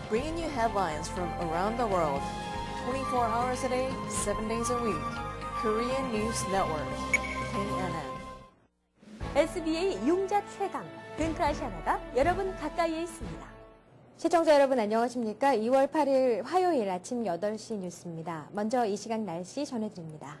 Bringing you headlines from around the world, 24 hours a day, 7 days a week. Korean News Network, KNN. SBA 융자 최강, 근크아시아나가 여러분 가까이에 있습니다. 시청자 여러분 안녕하십니까? 2월 8일 화요일 아침 8시 뉴스입니다. 먼저 이 시각 날씨 전해드립니다.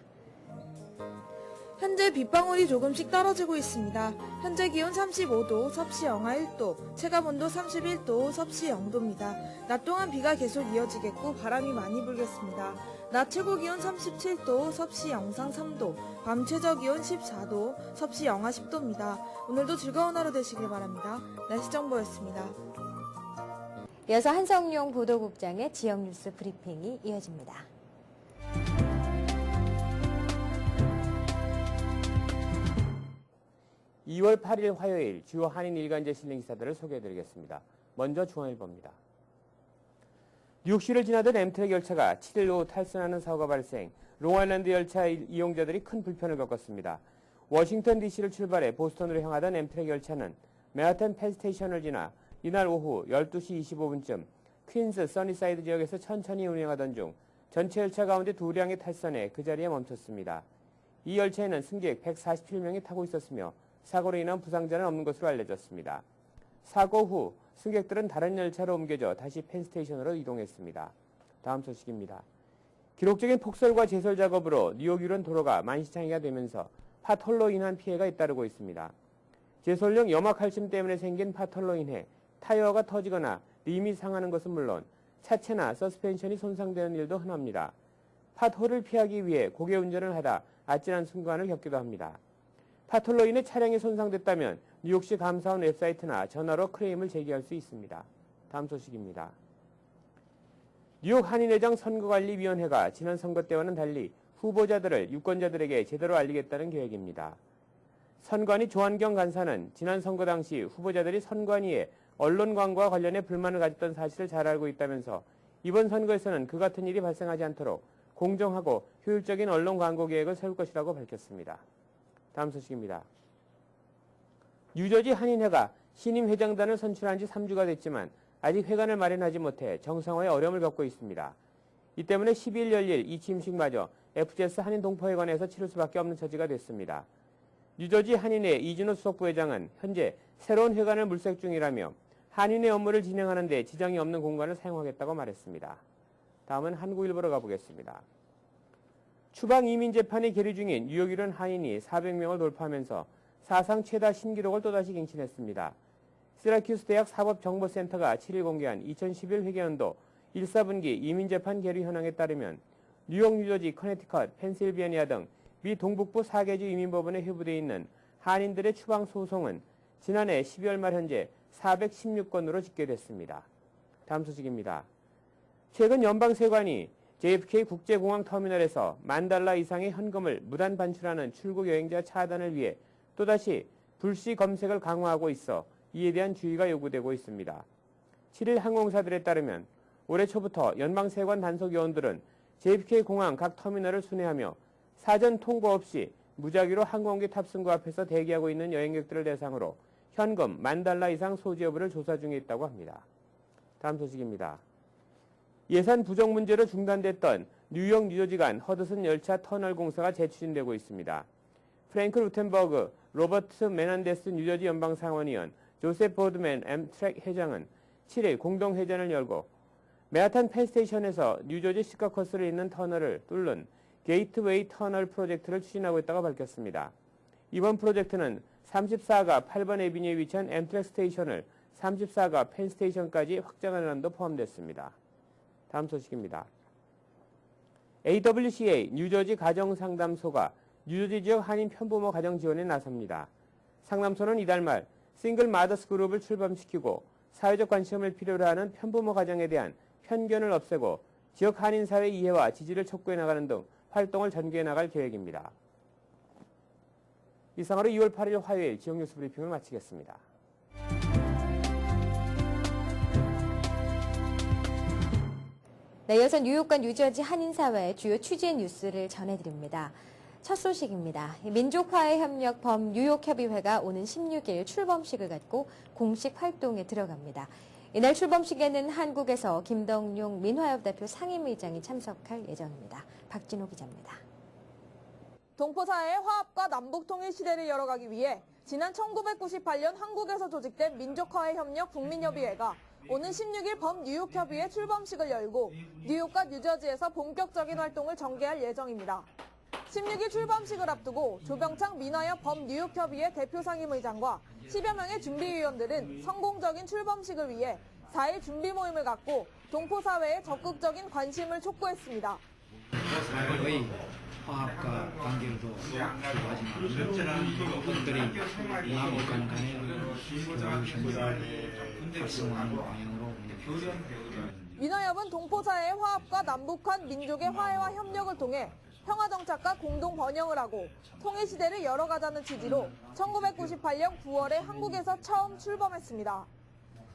현재 빗방울이 조금씩 떨어지고 있습니다. 현재 기온 35도, 섭씨 영하 1도, 체감온도 31도, 섭씨 0도입니다. 낮 동안 비가 계속 이어지겠고 바람이 많이 불겠습니다. 낮 최고 기온 37도, 섭씨 영상 3도, 밤 최저 기온 14도, 섭씨 영하 10도입니다. 오늘도 즐거운 하루 되시길 바랍니다. 날씨 정보였습니다. 이어서 한성용 보도국장의 지역 뉴스 브리핑이 이어집니다. 2월 8일 화요일 주요 한인 일간지 실린 기사들을 소개해드리겠습니다. 먼저 중앙일보입니다. 뉴욕시를 지나던 엠트랙 열차가 7일 오후 탈선하는 사고가 발생, 롱아일랜드 열차 이용자들이 큰 불편을 겪었습니다. 워싱턴 DC를 출발해 보스턴으로 향하던 엠트랙 열차는 맨하탄 펜스테이션을 지나 이날 오후 12시 25분쯤 퀸스 써니사이드 지역에서 천천히 운행하던 중 전체 열차 가운데 2량이 탈선해 그 자리에 멈췄습니다. 이 열차에는 승객 147명이 타고 있었으며 사고로 인한 부상자는 없는 것으로 알려졌습니다. 사고 후 승객들은 다른 열차로 옮겨져 다시 펜스테이션으로 이동했습니다. 다음 소식입니다. 기록적인 폭설과 제설 작업으로 뉴욕 유런 도로가 만시창이가 되면서 파톨로 인한 피해가 잇따르고 있습니다. 제설용 염화칼슘 때문에 생긴 파톨로 인해 타이어가 터지거나 림이 상하는 것은 물론 차체나 서스펜션이 손상되는 일도 흔합니다. 팟홀을 피하기 위해 고개 운전을 하다 아찔한 순간을 겪기도 합니다. 파톨로 인해 차량이 손상됐다면 뉴욕시 감사원 웹사이트나 전화로 클레임을 제기할 수 있습니다. 다음 소식입니다. 뉴욕 한인회장 선거관리위원회가 지난 선거 때와는 달리 후보자들을 유권자들에게 제대로 알리겠다는 계획입니다. 선관위 조한경 간사는 지난 선거 당시 후보자들이 선관위에 언론 광고와 관련해 불만을 가졌던 사실을 잘 알고 있다면서 이번 선거에서는 그 같은 일이 발생하지 않도록 공정하고 효율적인 언론 광고 계획을 세울 것이라고 밝혔습니다. 다음 소식입니다. 뉴저지 한인회가 신임 회장단을 선출한 지 3주가 됐지만 아직 회관을 마련하지 못해 정상화에 어려움을 겪고 있습니다. 이 때문에 12일 열릴 이 취임식마저 FGS 한인 동포회관에서 치를 수밖에 없는 처지가 됐습니다. 뉴저지 한인회 이준호 수석부회장은 현재 새로운 회관을 물색 중이라며 한인회 업무를 진행하는 데 지장이 없는 공간을 사용하겠다고 말했습니다. 다음은 한국일보로 가보겠습니다. 추방 이민 재판이 계류 중인 뉴욕 유런 한인이 400명을 돌파하면서 사상 최다 신기록을 또다시 갱신했습니다. 시라큐스 대학 사법정보센터가 7일 공개한 2011 회계연도 1사분기 이민 재판 계류 현황에 따르면 뉴욕, 뉴저지, 커네티컷, 펜실베니아 등 미 동북부 4개주 이민법원에 회부되어 있는 한인들의 추방 소송은 지난해 12월 말 현재 416건으로 집계됐습니다. 다음 소식입니다. 최근 연방세관이 JFK 국제공항 터미널에서 $10,000 이상의 현금을 무단 반출하는 출국 여행자 차단을 위해 또다시 불시 검색을 강화하고 있어 이에 대한 주의가 요구되고 있습니다. 7일 항공사들에 따르면 올해 초부터 연방세관 단속요원들은 JFK 공항 각 터미널을 순회하며 사전 통보 없이 무작위로 항공기 탑승구 앞에서 대기하고 있는 여행객들을 대상으로 현금 $10,000 이상 소지 여부를 조사 중에 있다고 합니다. 다음 소식입니다. 예산 부족 문제로 중단됐던 뉴욕 뉴저지 간 허드슨 열차 터널 공사가 재추진되고 있습니다. 프랭크 루텐버그, 로버트 메난데스 뉴저지 연방상원의원, 조셉 보드맨 엠트랙 회장은 7일 공동회견을 열고 맨하탄 펜스테이션에서 뉴저지 시카고스를 잇는 터널을 뚫는 게이트웨이 터널 프로젝트를 추진하고 있다고 밝혔습니다. 이번 프로젝트는 34가 8번 애비뉴에 위치한 엠트랙 스테이션을 34가 펜스테이션까지 확장하는 안도 포함됐습니다. 다음 소식입니다. AWCA 뉴저지 가정상담소가 뉴저지 지역 한인 편부모 가정 지원에 나섭니다. 상담소는 이달 말 싱글 마더스 그룹을 출범시키고 사회적 관심을 필요로 하는 편부모 가정에 대한 편견을 없애고 지역 한인 사회 이해와 지지를 촉구해 나가는 등 활동을 전개해 나갈 계획입니다. 이상으로 2월 8일 화요일 지역 뉴스 브리핑을 마치겠습니다. 네, 이어서 뉴욕과 뉴저지 한인사회의 주요 취재 뉴스를 전해드립니다. 첫 소식입니다. 민족화해협력 범 뉴욕협의회가 오는 16일 출범식을 갖고 공식 활동에 들어갑니다. 이날 출범식에는 한국에서 김덕용 민화협 대표 상임의장이 참석할 예정입니다. 박진호 기자입니다. 동포사회의 화합과 남북통일 시대를 열어가기 위해 지난 1998년 한국에서 조직된 민족화해협력 국민협의회가 오는 16일 범뉴욕협의회 출범식을 열고 뉴욕과 뉴저지에서 본격적인 활동을 전개할 예정입니다. 16일 출범식을 앞두고 조병창 민화협 범뉴욕협의회 대표 상임의장과 10여 명의 준비위원들은 성공적인 출범식을 위해 4일 준비 모임을 갖고 동포사회에 적극적인 관심을 촉구했습니다. 사회의 화합과 관계도 좋아지는 것들이 남북 간의 협력을 활성화하는 방향으로 민화협은 동포사회의 화합과 남북한 민족의 화해와 협력을 통해 평화정착과 공동 번영을 하고 통일시대를 열어가자는 취지로 1998년 9월에 한국에서 처음 출범했습니다.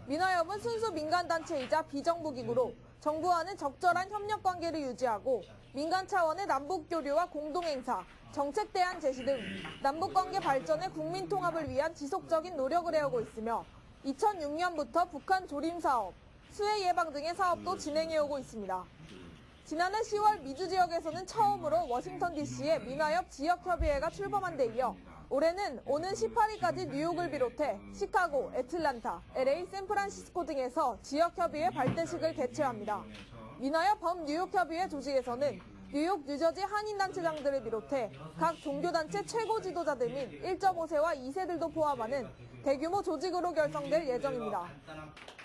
민화협은 순수 민간단체이자 비정부기구로 정부와는 적절한 협력관계를 유지하고 민간 차원의 남북교류와 공동행사, 정책 대안 제시 등 남북관계 발전의 국민통합을 위한 지속적인 노력을 해오고 있으며 2006년부터 북한 조림사업, 수해 예방 등의 사업도 진행해오고 있습니다. 지난해 10월 미주 지역에서는 처음으로 워싱턴 DC의 민화협 지역협의회가 출범한 데 이어 올해는 오는 18일까지 뉴욕을 비롯해 시카고, 애틀란타, LA, 샌프란시스코 등에서 지역협의회 발대식을 개최합니다. 민화협 범뉴욕협의회 조직에서는 뉴욕, 뉴저지 한인단체장들을 비롯해 각 종교단체 최고 지도자들 및 1.5세와 2세들도 포함하는 대규모 조직으로 결성될 예정입니다.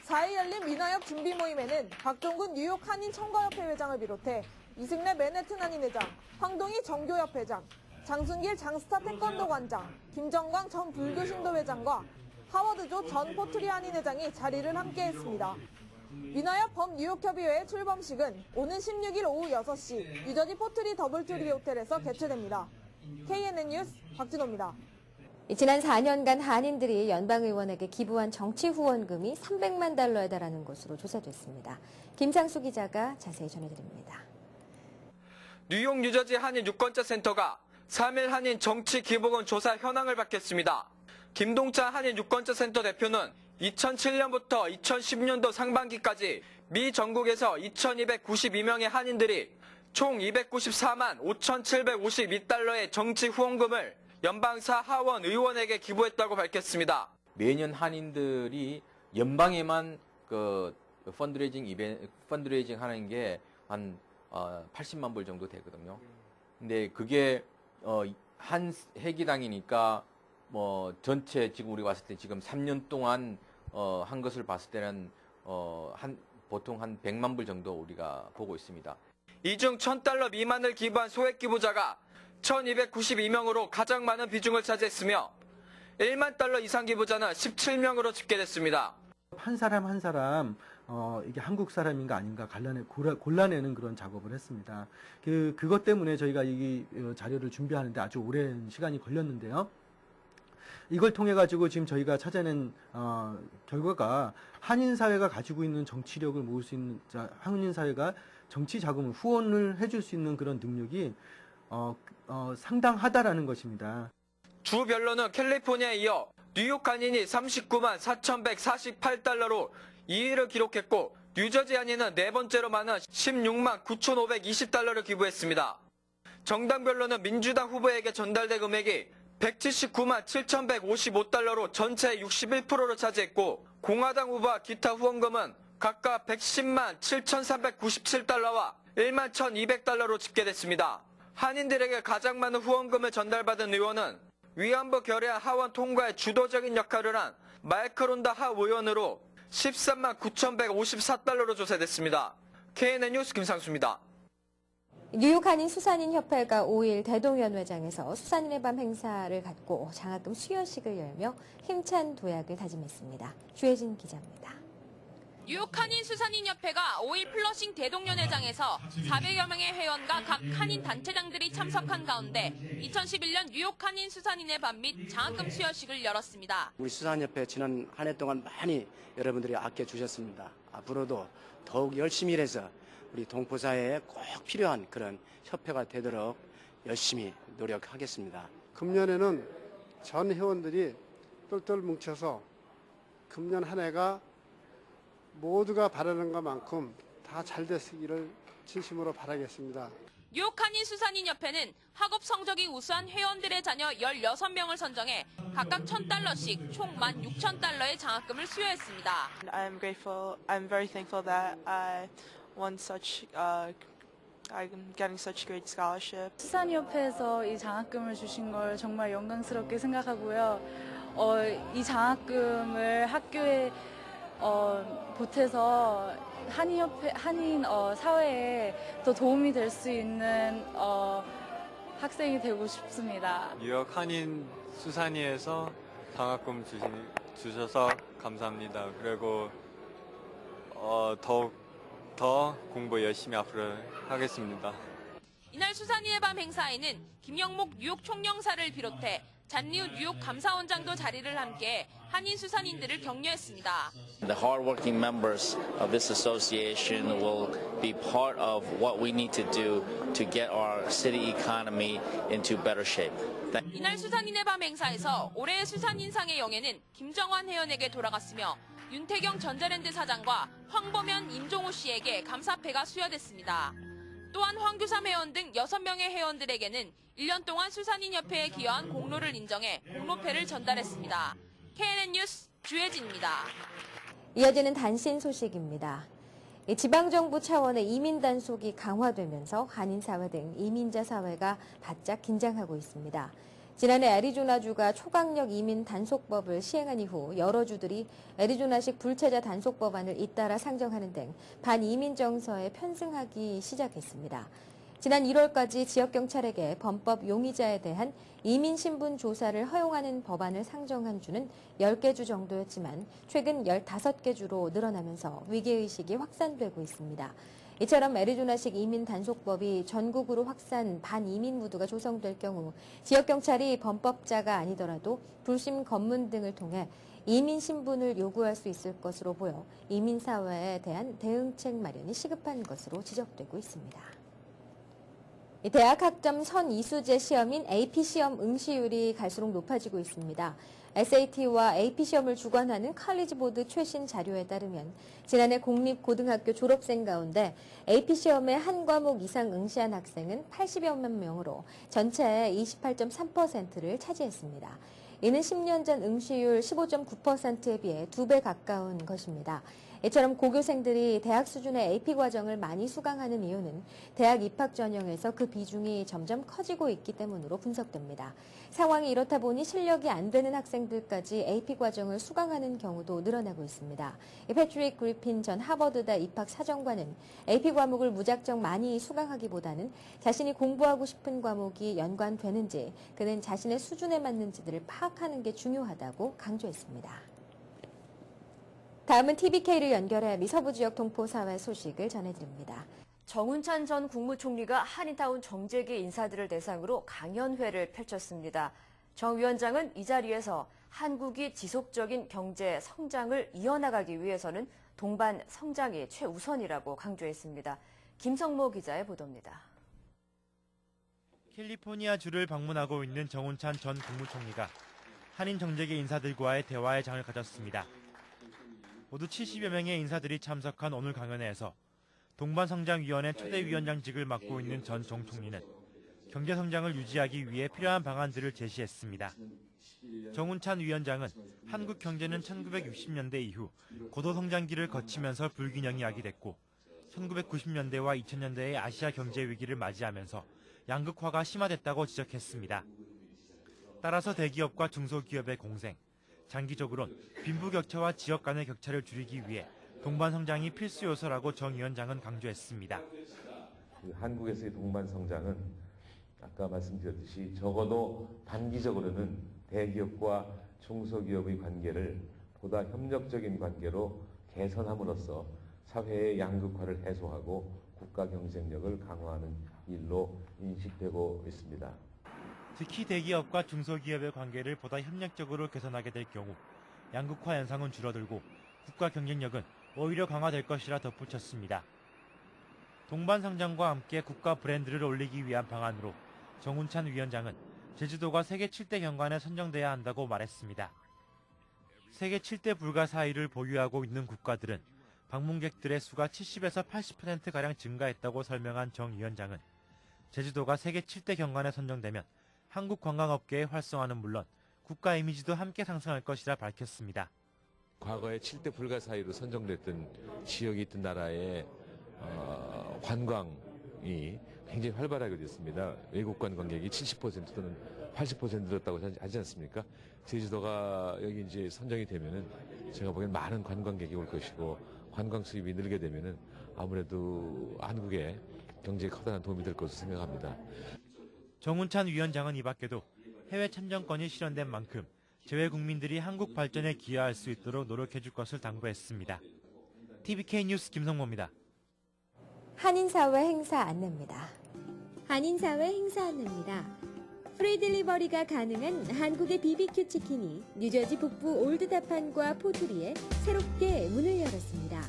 4일 열린 민화협 준비 모임에는 박종근 뉴욕 한인 청과협회 회장을 비롯해 이승래 맨해튼 한인회장, 황동희 정교협 회장, 장순길 장스타 태권도 관장, 김정광 전 불교신도 회장과 하워드조 전 포트리 한인회장이 자리를 함께했습니다. 민화협 범뉴욕협의회 출범식은 오는 16일 오후 6시 뉴저지 포트리 더블트리 호텔에서 개최됩니다. KNN 뉴스 박진호입니다. 지난 4년간 한인들이 연방의원에게 기부한 정치 후원금이 300만 달러에 달하는 것으로 조사됐습니다. 김상수 기자가 자세히 전해드립니다. 뉴욕 뉴저지 한인 유권자 센터가 3일 한인 정치 기부금 조사 현황을 밝혔습니다. 김동찬 한인 유권자 센터 대표는 2007년부터 2010년도 상반기까지 미 전국에서 2,292명의 한인들이 총 294만 5,752달러의 정치 후원금을 연방사 하원 의원에게 기부했다고 밝혔습니다. 매년 한인들이 연방에만 펀드레이징 하는 게 한 80만 불 정도 되거든요. 근데 그게 한 회기당이니까 전체 지금 우리가 봤을 때 지금 3년 동안 한 것을 봤을 때는 보통 한 100만 불 정도 우리가 보고 있습니다. 이 중 1,000달러 미만을 기부한 소액 기부자가 1,292명으로 가장 많은 비중을 차지했으며 1만 달러 이상 기부자는 17명으로 집계됐습니다. 한 사람 한 사람 이게 한국 사람인가 아닌가 골라내는 그런 작업을 했습니다. 그것 때문에 저희가 이 자료를 준비하는데 아주 오랜 시간이 걸렸는데요. 이걸 통해 가지고 지금 저희가 찾아낸 결과가 한인 사회가 가지고 있는 정치력을 모을 수 있는 한인 사회가 정치 자금을 후원을 해줄 수 있는 그런 능력이 상당하다라는 것입니다. 주별로는 캘리포니아에 이어 뉴욕 한인이 39만 4,148달러로 2위를 기록했고 뉴저지 한인은 네 번째로 많은 16만 9,520달러를 기부했습니다. 정당별로는 민주당 후보에게 전달된 금액이 179만 7,155달러로 전체의 61%를 차지했고 공화당 후보와 기타 후원금은 각각 110만 7,397달러와 1만 1,200달러로 집계됐습니다. 한인들에게 가장 많은 후원금을 전달받은 의원은 위안부 결의안 하원 통과에 주도적인 역할을 한 마이클 론다 하 의원으로 13만 9,154달러로 조사됐습니다. KNN 뉴스 김상수입니다. 뉴욕 한인 수산인협회가 5일 대동연회장에서 수산인의 밤 행사를 갖고 장학금 수여식을 열며 힘찬 도약을 다짐했습니다. 주혜진 기자입니다. 뉴욕 한인 수산인협회가 5일 플러싱 대동연회장에서 400여 명의 회원과 각 한인 단체장들이 참석한 가운데 2011년 뉴욕 한인 수산인의 밤 및 장학금 수여식을 열었습니다. 우리 수산협회 지난 한 해 동안 많이 여러분들이 아껴주셨습니다. 앞으로도 더욱 열심히 일해서 우리 동포사회에 꼭 필요한 그런 협회가 되도록 열심히 노력하겠습니다. 금년에는 전 회원들이 똘똘 뭉쳐서 금년 한 해가 모두가 바라는 것만큼 다 잘 되시기를 진심으로 바라겠습니다. 뉴욕 한인수산인협회는 학업 성적이 우수한 회원들의 자녀 16명을 선정해 각각 $1,000씩 총 $16,000의 장학금을 수여했습니다. I'm very thankful that I won I'm getting such great scholarship. 수산협회에서 이 장학금을 주신 걸 정말 영광스럽게 생각하고요. 이 장학금을 학교에 보태서 한인 사회에 더 도움이 될 수 있는 학생이 되고 싶습니다. 뉴욕 한인 수산이에서 장학금 주셔서 감사합니다. 그리고 더욱 더 공부 열심히 앞으로 하겠습니다. 이날 수산인의 밤 행사에는 김영목 뉴욕 총영사를 비롯해 잔리우 뉴욕 감사원장도 자리를 함께해 한인 수산인들을 격려했습니다. The hardworking members of this association will be part of what we need to do to get our city economy into better shape. 이날 수산인의 밤 행사에서 올해의 수산인상의 영예는 김정환 회원에게 돌아갔으며 윤태경 전자랜드 사장과 황보면 임종호 씨에게 감사패가 수여됐습니다. 또한 황규삼 회원 등 6명의 회원들에게는 1년 동안 수산인협회에 기여한 공로를 인정해 공로패를 전달했습니다. KNN 뉴스 주혜진입니다. 이어지는 단신 소식입니다. 지방정부 차원의 이민 단속이 강화되면서 한인사회 등 이민자 사회가 바짝 긴장하고 있습니다. 지난해 애리조나주가 초강력 이민 단속법을 시행한 이후 여러 주들이 애리조나식 불체자 단속법안을 잇따라 상정하는 등 반이민 정서에 편승하기 시작했습니다. 지난 1월까지 지역경찰에게 범법 용의자에 대한 이민신분 조사를 허용하는 법안을 상정한 주는 10개 주 정도였지만 최근 15개 주로 늘어나면서 위기의식이 확산되고 있습니다. 이처럼 애리조나식 이민 단속법이 전국으로 확산 반이민 무드가 조성될 경우 지역경찰이 범법자가 아니더라도 불심 검문 등을 통해 이민 신분을 요구할 수 있을 것으로 보여 이민사회에 대한 대응책 마련이 시급한 것으로 지적되고 있습니다. 대학 학점 선이수제 시험인 AP시험 응시율이 갈수록 높아지고 있습니다. SAT와 AP시험을 주관하는 칼리지보드 최신 자료에 따르면 지난해 공립고등학교 졸업생 가운데 AP시험에 한 과목 이상 응시한 학생은 80여만 명으로 전체의 28.3%를 차지했습니다. 이는 10년 전 응시율 15.9%에 비해 2배 가까운 것입니다. 이처럼 고교생들이 대학 수준의 AP 과정을 많이 수강하는 이유는 대학 입학 전형에서 그 비중이 점점 커지고 있기 때문으로 분석됩니다. 상황이 이렇다 보니 실력이 안 되는 학생들까지 AP 과정을 수강하는 경우도 늘어나고 있습니다. 패트릭 그리핀 전 하버드대 입학 사정관은 AP 과목을 무작정 많이 수강하기보다는 자신이 공부하고 싶은 과목이 연관되는지 그는 자신의 수준에 맞는지를 파악하는 게 중요하다고 강조했습니다. 다음은 TVK를 연결해 미서부 지역 동포사회 소식을 전해드립니다. 정운찬 전 국무총리가 한인타운 정재계 인사들을 대상으로 강연회를 펼쳤습니다. 정 위원장은 이 자리에서 한국이 지속적인 경제 성장을 이어나가기 위해서는 동반 성장이 최우선이라고 강조했습니다. 김성모 기자의 보도입니다. 캘리포니아주를 방문하고 있는 정운찬 전 국무총리가 한인 정재계 인사들과의 대화의 장을 가졌습니다. 모두 70여 명의 인사들이 참석한 오늘 강연회에서 동반성장위원회 초대위원장직을 맡고 있는 전 정 총리는 경제성장을 유지하기 위해 필요한 방안들을 제시했습니다. 정운찬 위원장은 한국 경제는 1960년대 이후 고도성장기를 거치면서 불균형이 야기됐고 1990년대와 2000년대의 아시아 경제 위기를 맞이하면서 양극화가 심화됐다고 지적했습니다. 따라서 대기업과 중소기업의 공생, 장기적으론 빈부격차와 지역 간의 격차를 줄이기 위해 동반성장이 필수 요소라고 정 위원장은 강조했습니다. 한국에서의 동반성장은 아까 말씀드렸듯이 적어도 단기적으로는 대기업과 중소기업의 관계를 보다 협력적인 관계로 개선함으로써 사회의 양극화를 해소하고 국가 경쟁력을 강화하는 일로 인식되고 있습니다. 특히 대기업과 중소기업의 관계를 보다 협력적으로 개선하게 될 경우 양극화 현상은 줄어들고 국가 경쟁력은 오히려 강화될 것이라 덧붙였습니다. 동반성장과 함께 국가 브랜드를 올리기 위한 방안으로 정운찬 위원장은 제주도가 세계 7대 경관에 선정돼야 한다고 말했습니다. 세계 7대 불가 사의를 보유하고 있는 국가들은 방문객들의 수가 70에서 80%가량 증가했다고 설명한 정 위원장은 제주도가 세계 7대 경관에 선정되면 한국 관광업계의 활성화는 물론 국가 이미지도 함께 상승할 것이라 밝혔습니다. 과거에 7대 불가 사이로 선정됐던 지역이 있던 나라의 관광이 굉장히 활발하게 됐습니다. 외국 관광객이 70% 또는 80% 늘었다고 하지 않습니까? 제주도가 여기 이제 선정이 되면은 제가 보기엔 많은 관광객이 올 것이고 관광 수입이 늘게 되면은 아무래도 한국의 경제에 커다란 도움이 될 것으로 생각합니다. 정운찬 위원장은 이 밖에도 해외 참정권이 실현된 만큼 재외 국민들이 한국 발전에 기여할 수 있도록 노력해 줄 것을 당부했습니다. TVK 뉴스 김성모입니다. 한인사회 행사 안내입니다. 한인사회 행사 안내입니다. 프리 딜리버리가 가능한 한국의 BBQ 치킨이 뉴저지 북부 올드타판과 포트리에 새롭게 문을 열었습니다.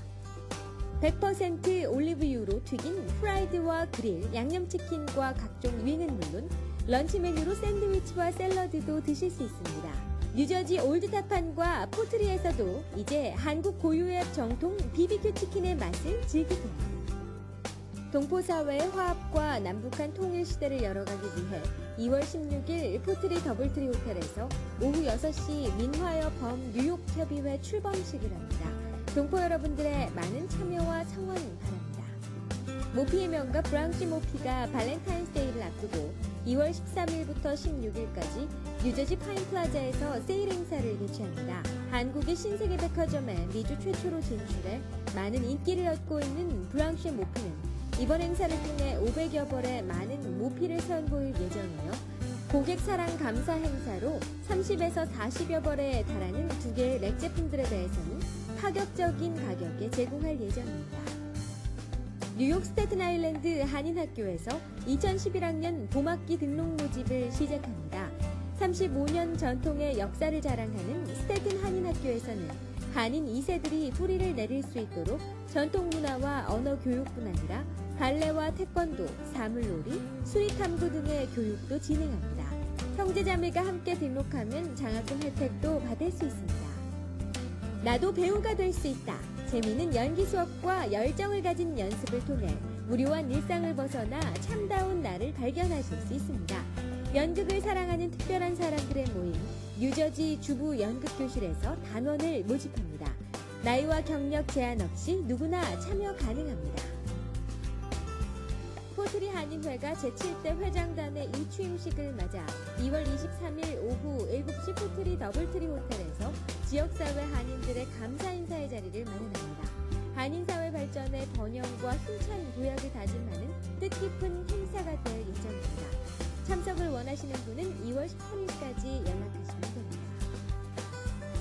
100% 올리브유로 튀긴 프라이드와 그릴, 양념치킨과 각종 윙은 물론 런치 메뉴로 샌드위치와 샐러드도 드실 수 있습니다. 뉴저지 올드타판과 포트리에서도 이제 한국 고유의 정통 BBQ 치킨의 맛을 즐기세요. 동포사회의 화합과 남북한 통일 시대를 열어가기 위해 2월 16일 포트리 더블트리 호텔에서 오후 6시 민화여 범 뉴욕협의회 출범식을 합니다. 동포 여러분들의 많은 참여와 성원 바랍니다. 모피의 명가 브랑시 모피가 발렌타인스데이를 앞두고 2월 13일부터 16일까지 뉴저지 파인플라자에서 세일 행사를 개최합니다. 한국의 신세계 백화점에 미주 최초로 진출해 많은 인기를 얻고 있는 브랑시 모피는 이번 행사를 통해 500여 벌의 많은 모피를 선보일 예정이며 고객 사랑 감사 행사로 30에서 40여 벌에 달하는 두 개의 렉 제품들에 대해서는 파격적인 가격에 제공할 예정입니다. 뉴욕 스태튼 아일랜드 한인학교에서 2011학년 봄학기 등록 모집을 시작합니다. 35년 전통의 역사를 자랑하는 스태튼 한인학교에서는 한인 2세들이 뿌리를 내릴 수 있도록 전통 문화와 언어 교육뿐 아니라 발레와 태권도, 사물놀이, 수리탐구 등의 교육도 진행합니다. 형제자매가 함께 등록하면 장학금 혜택도 받을 수 있습니다. 나도 배우가 될 수 있다. 재미있는 연기 수업과 열정을 가진 연습을 통해 무료한 일상을 벗어나 참다운 나를 발견하실 수 있습니다. 연극을 사랑하는 특별한 사람들의 모임, 뉴저지 주부 연극교실에서 단원을 모집합니다. 나이와 경력 제한 없이 누구나 참여 가능합니다. 포트리 한인회가 제7대 회장단의 이 취임식을 맞아 2월 23일 오후 7시 포트리 더블트리 호텔에서 지역사회 한인들의 감사 인사의 자리를 마련합니다. 한인사회 발전의 번영과 힘찬 도약을 다짐하는 뜻깊은 행사가 될 예정입니다. 참석을 원하시는 분은 2월 18일까지 연락하시면 됩니다.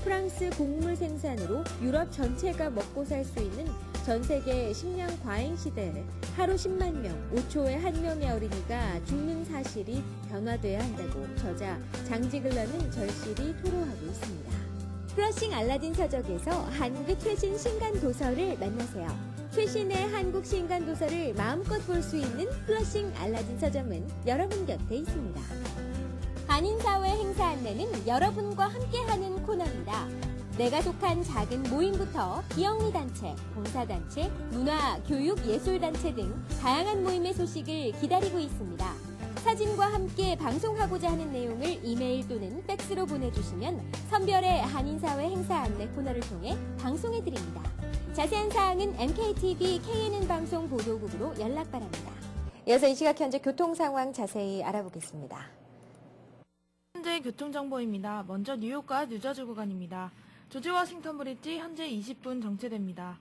프랑스 곡물 생산으로 유럽 전체가 먹고 살 수 있는 전 세계 식량 과잉 시대에 하루 10만 명, 5초에 1명의 어린이가 죽는 사실이 변화돼야 한다고 저자 장지글러는 절실히 토로하고 있습니다. 플러싱 알라딘 서적에서 한국의 최신 신간 도서를 만나세요. 최신의 한국 신간 도서를 마음껏 볼 수 있는 플러싱 알라딘 서점은 여러분 곁에 있습니다. 한인사회 행사 안내는 여러분과 함께하는 코너입니다. 내가 속한 작은 모임부터 비영리단체, 봉사단체, 문화, 교육, 예술단체 등 다양한 모임의 소식을 기다리고 있습니다. 사진과 함께 방송하고자 하는 내용을 이메일 또는 팩스로 보내주시면 선별의 한인사회 행사 안내 코너를 통해 방송해드립니다. 자세한 사항은 MKTV KNN 방송 보도국으로 연락 바랍니다. 이어서 이 시각 현재 교통 상황 자세히 알아보겠습니다. 현재 교통정보입니다. 먼저 뉴욕과 뉴저지 구간입니다. 조지 워싱턴 브리지 현재 20분 정체됩니다.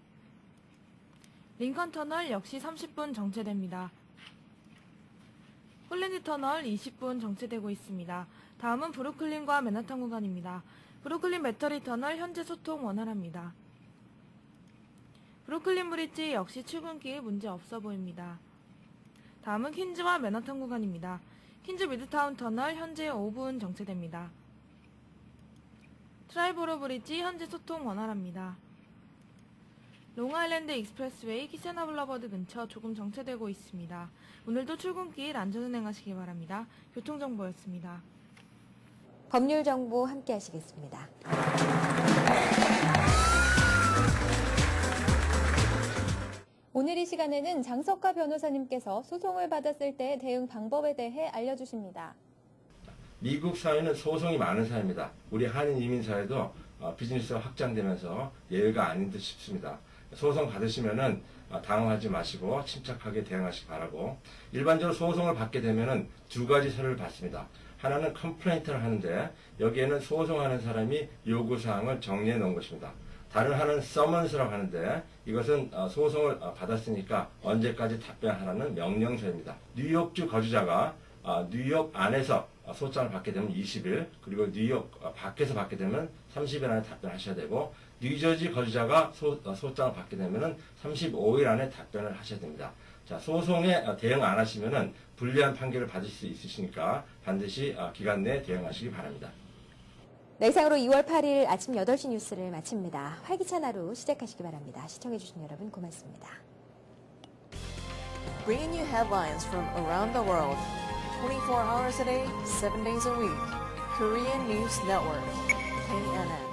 링컨 터널 역시 30분 정체됩니다. 홀랜드 터널 20분 정체되고 있습니다. 다음은 브루클린과 맨하탄 구간입니다. 브루클린 배터리 터널 현재 소통 원활합니다. 브루클린 브리지 역시 출근길 문제 없어 보입니다. 다음은 퀸즈와 맨하탄 구간입니다. 퀸즈 미드타운 터널 현재 5분 정체됩니다. 트라이보로 브리지 현재 소통 원활합니다. 롱아일랜드 익스프레스웨이 키세나 블러버드 근처 조금 정체되고 있습니다. 오늘도 출근길 안전운행하시기 바랍니다. 교통정보였습니다. 법률 정보 함께 하시겠습니다. 오늘 이 시간에는 장석화 변호사님께서 소송을 받았을 때 대응 방법에 대해 알려주십니다. 미국 사회는 소송이 많은 사회입니다. 우리 한인 이민 사회도 비즈니스가 확장되면서 예외가 아닌 듯 싶습니다. 소송 받으시면은 당황하지 마시고 침착하게 대응하시기 바라고, 일반적으로 소송을 받게 되면은 두 가지 서류를 받습니다. 하나는 컴플레인트를 하는데 여기에는 소송하는 사람이 요구사항을 정리해 놓은 것입니다. 다른 하나는 서먼스라고 하는데 이것은 소송을 받았으니까 언제까지 답변하라는 명령서입니다. 뉴욕주 거주자가 뉴욕 안에서 소장을 받게 되면 20일, 그리고 뉴욕 밖에서 받게 되면 30일 안에 답변하셔야 되고, 뉴저지 거주자가 소장을 받게 되면 35일 안에 답변을 하셔야 됩니다. 자, 소송에 대응 안 하시면은 불리한 판결을 받을 수 있으시니까 반드시 기간 내에 대응하시기 바랍니다. 네, 이상으로 2월 8일 아침 8시 뉴스를 마칩니다. 활기찬 하루 시작하시기 바랍니다. 시청해주신 여러분 고맙습니다. Bringing you headlines from around the world, 24 hours a day, 7 days a week. Korean News Network, KNN.